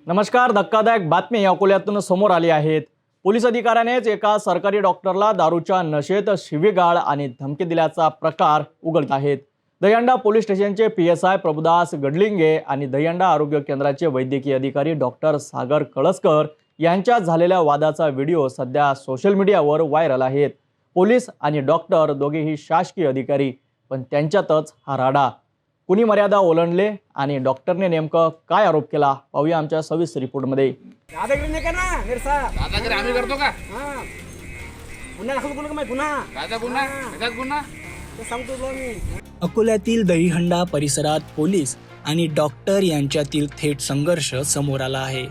नमस्कार. धक्कादायक बातमी अकोल्यातून समोर आली आहेत. पोलीस अधिकाऱ्यानेच एका सरकारी डॉक्टरला दारूच्या नशेत शिवीगाळ आणि धमकी दिल्याचा प्रकार उघड आहेत. दहीहंडा पोलीस स्टेशनचे PSI प्रभुदास गडलिंगे आणि दहीहंडा आरोग्य केंद्राचे वैद्यकीय अधिकारी डॉक्टर सागर कळसकर यांच्यात झालेल्या वादाचा व्हिडिओ सध्या सोशल मीडियावर व्हायरल आहेत. पोलीस आणि डॉक्टर दोघेही शासकीय अधिकारी, पण त्यांच्यातच हा राडा. कुणी मर्यादा ओलांडले आणि डॉक्टरने नेमकं काय आरोप केला पाहूया आमच्या सविस्तर रिपोर्टमध्ये. दादागिरी नाही करणार मेरे साथ. दादागिरी आम्ही करतो का? हां, गुन्हा दाखल करू का मी? गुन्हा कायदा गुन्हा? कशात गुन्हा? ते सांगतो तुला मी. अकोल्यातील दहीहंडा परिसरात पोलीस आणि डॉक्टर यांच्यातील थेट संघर्ष समोर आला आहे.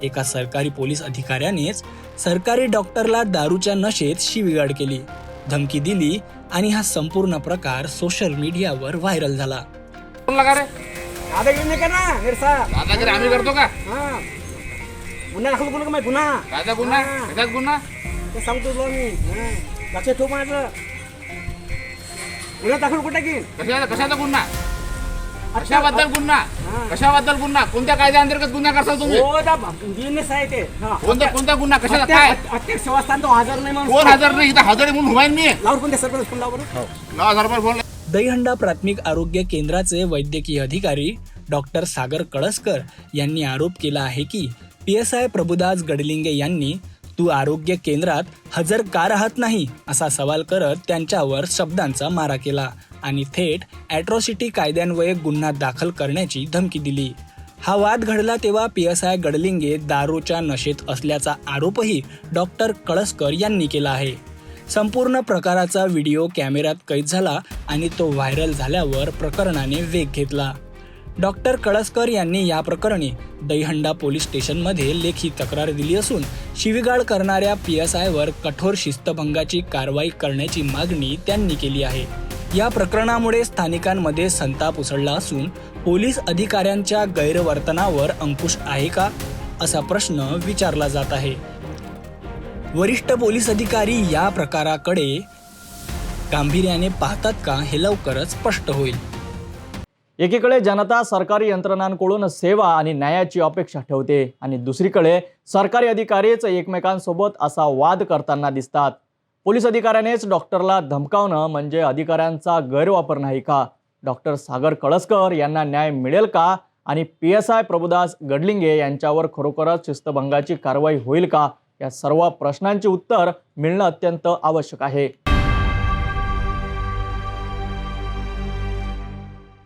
एका सरकारी पोलीस अधिकाऱ्यानेच सरकारी डॉक्टरला दारूच्या नशेत शिवीगाळ केली, धमकी दिली आणि हा संपूर्ण प्रकार सोशल मीडियावर व्हायरल झाला. कोण लगा रे? दादागिरी नाही करणार मेरे साथ. दादागिरी आम्ही करतो का? हां, गुन्हा दाखल करू का मी? गुन्हा कायदा गुन्हा? कशात गुन्हा? ते सांगतो तुला मी. लक्षात ठेव माझं. गुन्हा दाखल कुठे की? कशाचा गुन्हा? कशाबद्दल गुन्हा? कशाबद्दल गुन्हा? कोणत्या कायद्याअंतर्गत गुन्हा करता तुम्ही? हो दा बिझनेस आहे ते. हां, कोणता गुन्हा? कशाचा काय? अत्यक्ष सेवास्थान तो हजर नाही म्हणून. कोण हजर नाही? इथं हजर आहे म्हणून उभा आहे मी. लावून कोणत्या सरपंच फोन लाव बरं. 9,000 रुपये फोन. दहीहंडा प्राथमिक आरोग्य केंद्राचे वैद्यकीय अधिकारी डॉक्टर सागर कळसकर यांनी आरोप केला आहे की PSI प्रभुदास गडलिंगे यांनी "तू आरोग्य केंद्रात हजर का राहत नाही?" असा सवाल करत त्यांच्यावर शब्दांचा मारा केला आणि थेट ॲट्रॉसिटी कायद्यान्वये गुन्हा दाखल करण्याची धमकी दिली. हा वाद घडला तेव्हा PSI गडलिंगे दारूच्या नशेत असल्याचा आरोपही डॉक्टर कळसकर यांनी केला आहे. संपूर्ण प्रकाराचा व्हिडिओ कॅमेऱ्यात कैद झाला आणि तो व्हायरल झाल्यावर प्रकरणाने वेग घेतला. डॉक्टर कळसकर यांनी या प्रकरणी दहीहंडा पोलीस स्टेशनमध्ये लेखी तक्रार दिली असून शिवीगाळ करणाऱ्या PSIवर कठोर शिस्तभंगाची कारवाई करण्याची मागणी त्यांनी केली आहे. या प्रकरणामुळे स्थानिकांमध्ये संताप उसळला असून पोलीस अधिकाऱ्यांच्या गैरवर्तनावर अंकुश आहे का, असा प्रश्न विचारला जात आहे. वरिष्ठ पोलीस अधिकारी या प्रकाराकडे गांभीर्याने पाहतात का, हे लवकरच स्पष्ट होईल. एकीकडे जनता सरकारी यंत्रणांकडून सेवा आणि न्यायाची अपेक्षा ठेवते आणि दुसरीकडे सरकारी अधिकारीच एकमेकांसोबत असा वाद करताना दिसतात. पोलीस अधिकाऱ्यानेच डॉक्टरला धमकावणं म्हणजे अधिकाऱ्यांचा गैरवापर नाही का? डॉक्टर सागर कळसकर यांना न्याय मिळेल का? आणि PSI प्रभुदास गडलिंगे यांच्यावर खरोखरच शिस्तभंगाची कारवाई होईल का? या सर्व प्रश्नांची उत्तर मिळणं अत्यंत आवश्यक आहे.